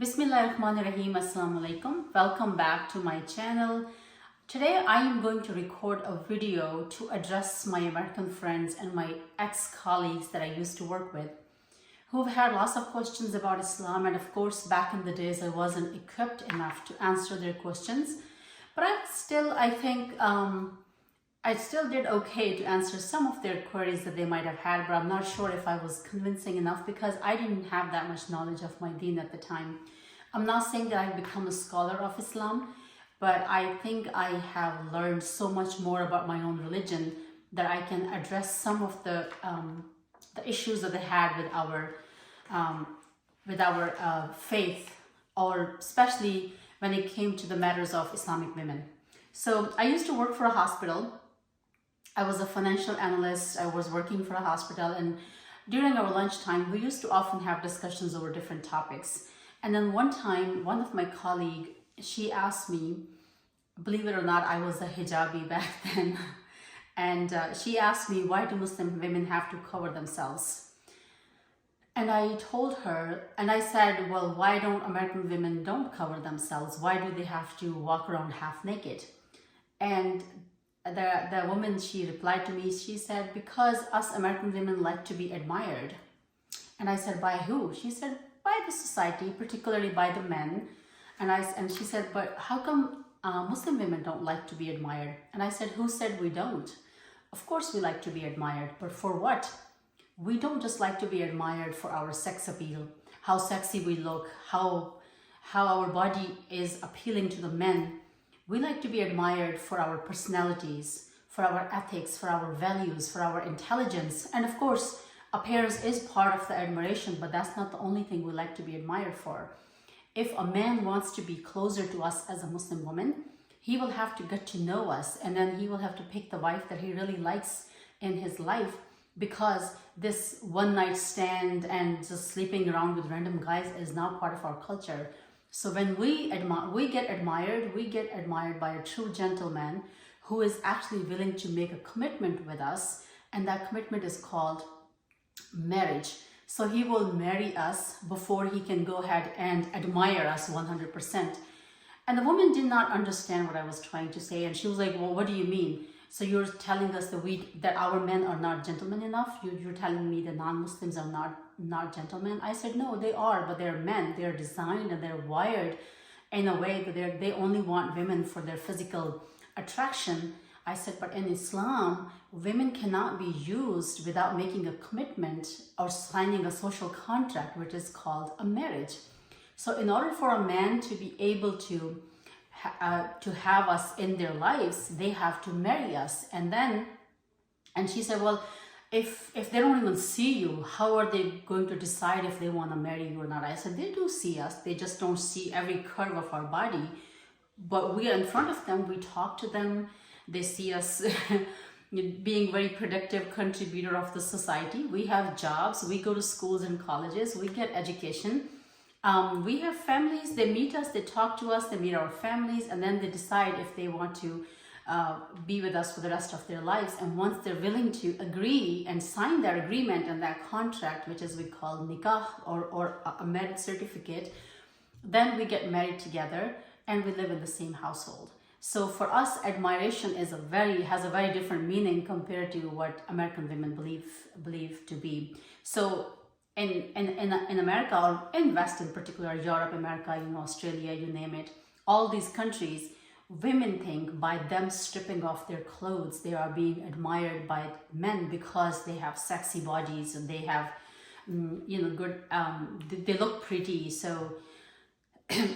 Bismillahirrahmanirrahim. Assalamu alaikum. Welcome back to my channel. Today I am going to record a video to address my American friends and my ex-colleagues that I used to work with who've had lots of questions about Islam, and of course back in the days I wasn't equipped enough to answer their questions, but I still did okay to answer some of their queries that they might have had, but I'm not sure if I was convincing enough because I didn't have that much knowledge of my deen at the time. I'm not saying that I've become a scholar of Islam, but I think I have learned so much more about my own religion that I can address some of the issues that they had with our faith, or especially when it came to the matters of Islamic women. So I used to work for a hospital. I was a financial analyst. I was working for a hospital, and during our lunchtime, we used to often have discussions over different topics. And then one time, one of my colleagues, she asked me, believe it or not, I was a hijabi back then, and she asked me, why do Muslim women have to cover themselves? And I told her, and I said, well, why don't American women don't cover themselves? Why do they have to walk around half naked? And the woman, she replied to me, she said, because us American women like to be admired. And I said, by who? She said, by the society, particularly by the men. And she said, but how come Muslim women don't like to be admired? And I said, who said we don't? Of course we like to be admired, but for what? We don't just like to be admired for our sex appeal, how sexy we look, how our body is appealing to the men. We like to be admired for our personalities, for our ethics, for our values, for our intelligence. And of course, appearance is part of the admiration, but that's not the only thing we like to be admired for. If a man wants to be closer to us as a Muslim woman, he will have to get to know us, and then he will have to pick the wife that he really likes in his life, because this one night stand and just sleeping around with random guys is now part of our culture. So when we get admired by a true gentleman who is actually willing to make a commitment with us, and that commitment is called marriage. So he will marry us before he can go ahead and admire us 100%. And the woman did not understand what I was trying to say, and she was like, well, what do you mean? So you're telling us that our men are not gentlemen enough? You're telling me that non-Muslims are not gentlemen? I said, no, they are, but they're men. They're designed and they're wired in a way that they only want women for their physical attraction. I said, but in Islam, women cannot be used without making a commitment or signing a social contract, which is called a marriage. So in order for a man to be able to have us in their lives, they have to marry us. And she said, well, if they don't even see you, how are they going to decide if they want to marry you or not? I said, they do see us. They just don't see every curve of our body. But we are in front of them. We talk to them. They see us being very productive contributor of the society. We have jobs. We go to schools and colleges. We get education. We have families. They meet us. They talk to us. They meet our families. And then they decide if they want to be with us for the rest of their lives. And once they're willing to agree and sign that agreement and that contract, which is we call nikah, or a marriage certificate, then we get married together and we live in the same household. So for us, admiration has a very different meaning compared to what American women believe to be. So in America, or in West in particular, Europe, America, Australia, you name it, all these countries, women think by them stripping off their clothes, they are being admired by men because they have sexy bodies and they have, good, they look pretty. So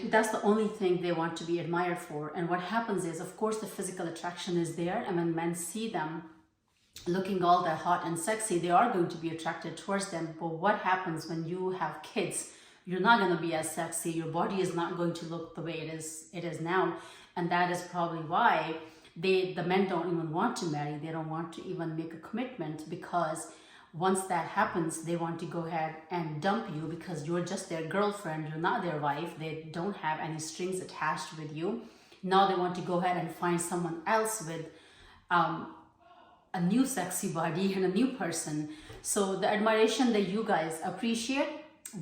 that's the only thing they want to be admired for. And what happens is, of course, the physical attraction is there, and when men see them looking all that hot and sexy, they are going to be attracted towards them. But what happens when you have kids? You're not going to be as sexy. Your body is not going to look the way it is now. And that is probably why the men don't even want to marry. They don't want to even make a commitment, because once that happens, they want to go ahead and dump you because you're just their girlfriend. You're not their wife. They don't have any strings attached with you. Now they want to go ahead and find someone else with a new sexy body and a new person. So the admiration that you guys appreciate,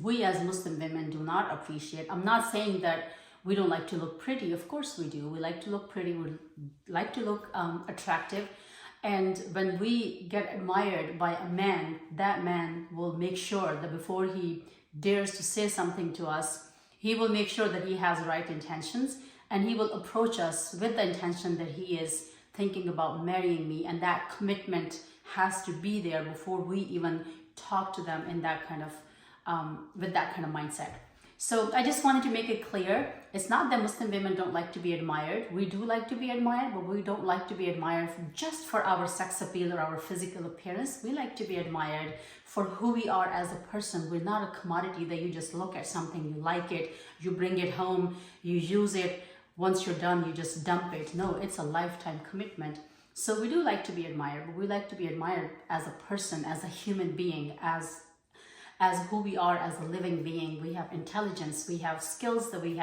we as Muslim women do not appreciate. I'm not saying that we don't like to look pretty. Of course we do. We like to look pretty. We like to look attractive. And when we get admired by a man, that man will make sure that before he dares to say something to us, he will make sure that he has right intentions, and he will approach us with the intention that he is thinking about marrying me, and that commitment has to be there before we even talk to them in that kind of with that kind of mindset. So I just wanted to make it clear, it's not that Muslim women don't like to be admired. We do like to be admired, but we don't like to be admired just for our sex appeal or our physical appearance. We like to be admired for who we are as a person. We're not a commodity that you just look at something, you like it, you bring it home, you use it. Once you're done, you just dump it. No, it's a lifetime commitment. So we do like to be admired, but we like to be admired as a person, as a human being, as who we are as a living being. We have intelligence, we have skills that we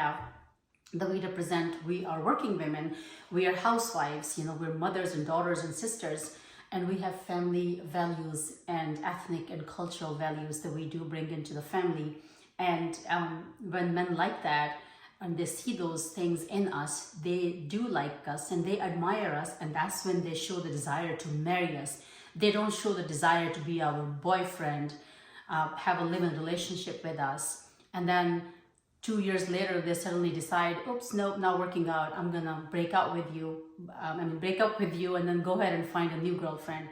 represent. We are working women, we are housewives, we're mothers and daughters and sisters, and we have family values and ethnic and cultural values that we do bring into the family. And when men like that, and they see those things in us, they do like us and they admire us, and that's when they show the desire to marry us. They don't show the desire to be our boyfriend, have a living relationship with us, and then 2 years later they suddenly decide, oops, no, not working out, I'm gonna break up with you and then go ahead and find a new girlfriend.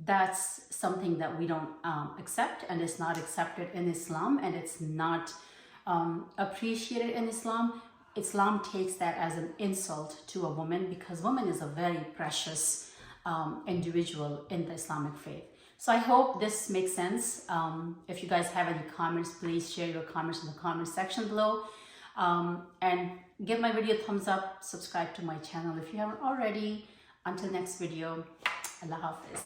That's something that we don't accept, and it's not accepted in Islam, and it's not appreciated in Islam. Islam takes that as an insult to a woman, because woman is a very precious individual in the Islamic faith. So I hope this makes sense. If you guys have any comments, please share your comments in the comment section below. And give my video a thumbs up, subscribe to my channel if you haven't already. Until next video, Allah Hafiz.